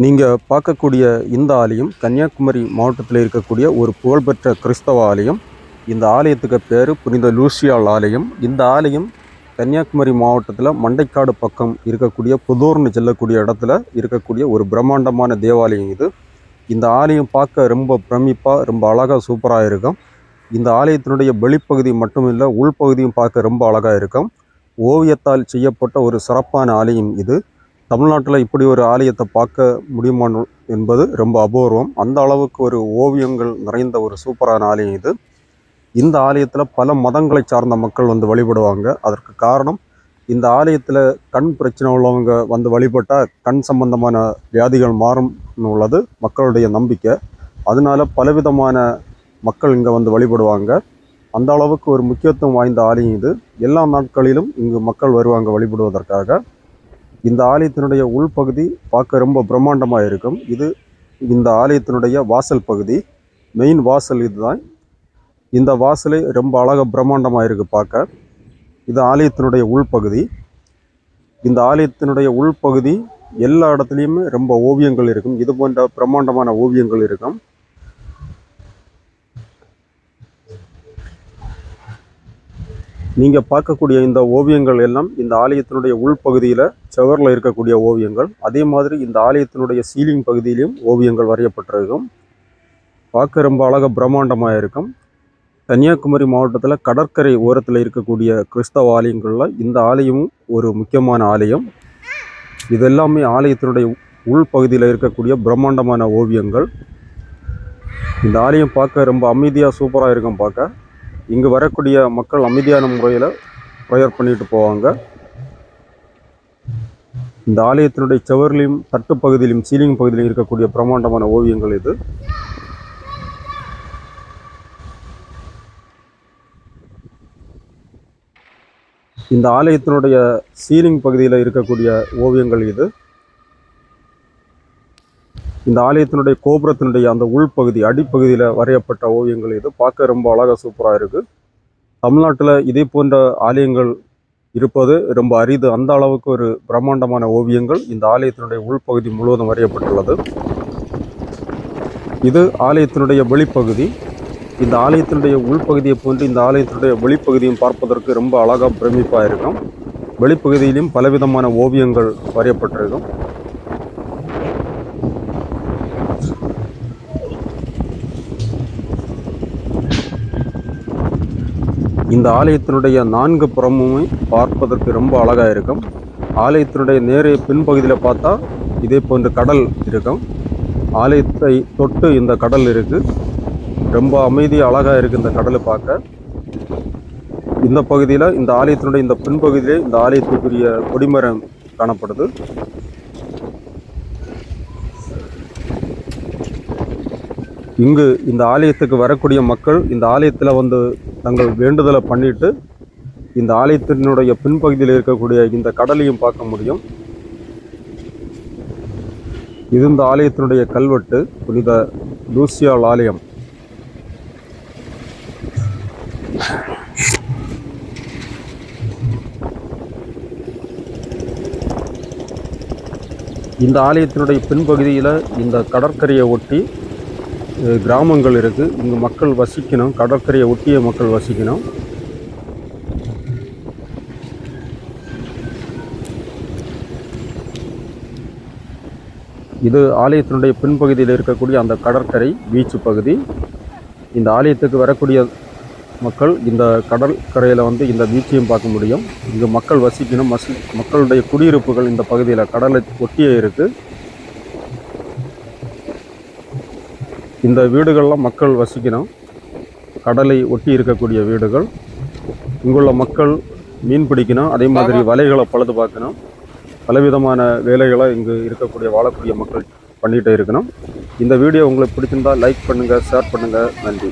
நீங்கள் பார்க்கக்கூடிய இந்த ஆலயம் கன்னியாகுமரி மாவட்டத்தில் இருக்கக்கூடிய ஒரு புகழ்பெற்ற கிறிஸ்தவ ஆலயம். இந்த ஆலயத்துக்கு பேர் புனித லூசியாள் ஆலயம். இந்த ஆலயம் கன்னியாகுமரி மாவட்டத்தில் மண்டைக்காடு பக்கம் இருக்கக்கூடிய புதூர்னு செல்லக்கூடிய இடத்துல இருக்கக்கூடிய ஒரு பிரம்மாண்டமான தேவாலயம் இது. இந்த ஆலயம் பார்க்க ரொம்ப பிரமிப்பாக ரொம்ப அழகாக சூப்பராக இருக்கும். இந்த ஆலயத்தினுடைய வெளிப்பகுதி மட்டும் இல்லை, உள்பகுதியும் பார்க்க ரொம்ப அழகாக இருக்கும். ஓவியத்தால் செய்யப்பட்ட ஒரு சிறப்பான ஆலயம் இது. தமிழ்நாட்டில் இப்படி ஒரு ஆலயத்தை பார்க்க முடியுமான்னு என்பது ரொம்ப அபூர்வம். அந்த அளவுக்கு ஒரு ஓவியங்கள் நிறைந்த ஒரு சூப்பரான ஆலயம் இது. இந்த ஆலயத்தில் பல மதங்களை சார்ந்த மக்கள் வந்து வழிபடுவாங்க. அதற்கு காரணம், இந்த ஆலயத்தில் கண் பிரச்சனை உள்ளவங்க வந்து வழிபட்டால் கண் சம்பந்தமான வியாதிகள் மாறும்னு உள்ளது மக்களுடைய நம்பிக்கை. அதனால பலவிதமான மக்கள் இங்கே வந்து வழிபடுவாங்க. அந்த அளவுக்கு ஒரு முக்கியத்துவம் வாய்ந்த ஆலயம் இது. எல்லா நாட்களிலும் இங்கு மக்கள் வருவாங்க வழிபடுவதற்காக. இந்த ஆலயத்தினுடைய உள்பகுதி பார்க்க ரொம்ப பிரம்மாண்டமாக இருக்கும். இது இந்த ஆலயத்தினுடைய வாசல் பகுதி, மெயின் வாசல் இதுதான். இந்த வாசலே ரொம்ப அழகாக பிரம்மாண்டமாக இருக்குது பார்க்க. இது ஆலயத்தினுடைய உள்பகுதி. இந்த ஆலயத்தினுடைய உள்பகுதி எல்லா இடத்துலையுமே ரொம்ப ஓவியங்கள் இருக்கும். இது போன்ற பிரம்மாண்டமான ஓவியங்கள் இருக்கும். நீங்கள் பார்க்கக்கூடிய இந்த ஓவியங்கள் எல்லாம் இந்த ஆலயத்தினுடைய உள்பகுதியில் செவரில் இருக்கக்கூடிய ஓவியங்கள். அதே மாதிரி இந்த ஆலயத்தினுடைய சீலிங் பகுதியிலையும் ஓவியங்கள் வரையப்பட்டிருக்கும். பார்க்க ரொம்ப அழகாக பிரம்மாண்டமாக இருக்கும். கன்னியாகுமரி மாவட்டத்தில் கடற்கரை ஓரத்தில் இருக்கக்கூடிய கிறிஸ்தவ ஆலயங்களில் இந்த ஆலயமும் ஒரு முக்கியமான ஆலயம். இதெல்லாமே ஆலயத்தினுடைய உள்பகுதியில் இருக்கக்கூடிய பிரம்மாண்டமான ஓவியங்கள். இந்த ஆலயம் பார்க்க ரொம்ப அமைதியாக சூப்பராக இருக்கும் பார்க்க. இங்கு வரக்கூடிய மக்கள் அமைதியான முறையில் ப்ரேயர் பண்ணிட்டு போவாங்க. இந்த ஆலயத்தினுடைய செவர்லையும் தட்டு பகுதியிலும் சீலிங் பகுதியிலும் இருக்கக்கூடிய பிரம்மாண்டமான ஓவியங்கள் இது. இந்த ஆலயத்தினுடைய சீலிங் பகுதியில் இருக்கக்கூடிய ஓவியங்கள் இது. இந்த ஆலயத்தினுடைய கோபுரத்தினுடைய அந்த உள்பகுதி அடிப்பகுதியில் வரையப்பட்ட ஓவியங்கள் இது. பார்க்க ரொம்ப அழகாக சூப்பராக இருக்குது. தமிழ்நாட்டில் இதே போன்ற ஆலயங்கள் இருப்பது ரொம்ப அரிது. அந்த அளவுக்கு ஒரு பிரம்மாண்டமான ஓவியங்கள் இந்த ஆலயத்தினுடைய உள்பகுதி முழுவதும் வரையப்பட்டுள்ளது. இது ஆலயத்தினுடைய வெளிப்பகுதி. இந்த ஆலயத்தினுடைய உள்பகுதியை போன்று இந்த ஆலயத்தினுடைய வெளிப்பகுதியும் பார்ப்பதற்கு ரொம்ப அழகாக பிரமிப்பாக இருக்கும். வெளிப்பகுதியிலும் பலவிதமான ஓவியங்கள் வரையப்பட்டிருக்கும். இந்த ஆலயத்தினுடைய 4 புறமுமே பார்ப்பதற்கு ரொம்ப அழகாக இருக்கும். ஆலயத்தினுடைய நேரே பின்பகுதியில் பார்த்தா இதே போன்று கடல் இருக்கும். ஆலயத்தை தொட்டு இந்த கடல் இருக்குது. ரொம்ப அமைதியாக அழகாக இருக்குது இந்த கடலை பார்க்க. இந்த பகுதியில் இந்த ஆலயத்தினுடைய இந்த பின்பகுதியிலே இந்த ஆலயத்துக்குரிய கொடிமரம் காணப்படுது. இங்கு இந்த ஆலயத்துக்கு வரக்கூடிய மக்கள் இந்த ஆலயத்தில் வந்து தங்கள் வேண்டுதலை பண்ணிட்டு இந்த ஆலயத்தினுடைய பின்பகுதியில் இருக்கக்கூடிய இந்த கடலையும் பார்க்க முடியும். இது இந்த ஆலயத்தினுடைய கல்வெட்டு, புனித லூசியாள் ஆலயம். இந்த ஆலயத்தினுடைய பின்பகுதியில் இந்த கடற்கரையை ஒட்டி கிராமங்கள் இருக்குது. இங்கு மக்கள் வசிக்கணும். கடற்கரையை ஒட்டிய மக்கள் வசிக்கணும். இது ஆலயத்தினுடைய பின்பகுதியில் இருக்கக்கூடிய அந்த கடற்கரை பீச்சு பகுதி. இந்த ஆலயத்துக்கு வரக்கூடிய மக்கள் இந்த கடற்கரையில் வந்து இந்த பீச்சையும் பார்க்க முடியும். இங்கு மக்கள் வசிக்கணும். மக்களுடைய குடியிருப்புகள் இந்த பகுதியில் கடலை ஒட்டியே இருக்குது. இந்த வீடுகள்லாம் மக்கள் வசிக்கணும். கடலை ஒட்டி இருக்கக்கூடிய வீடுகள். இங்குள்ள மக்கள் மீன் பிடிக்கணும். அதே மாதிரி வலைகளை பழுது பார்க்கணும். பலவிதமான வேலைகளை இங்கு இருக்கக்கூடிய வாழக்கூடிய மக்கள் பண்ணிகிட்டே இருக்கணும். இந்த வீடியோ உங்களுக்கு பிடிச்சிருந்தால் லைக் பண்ணுங்கள், ஷேர் பண்ணுங்கள். நன்றி.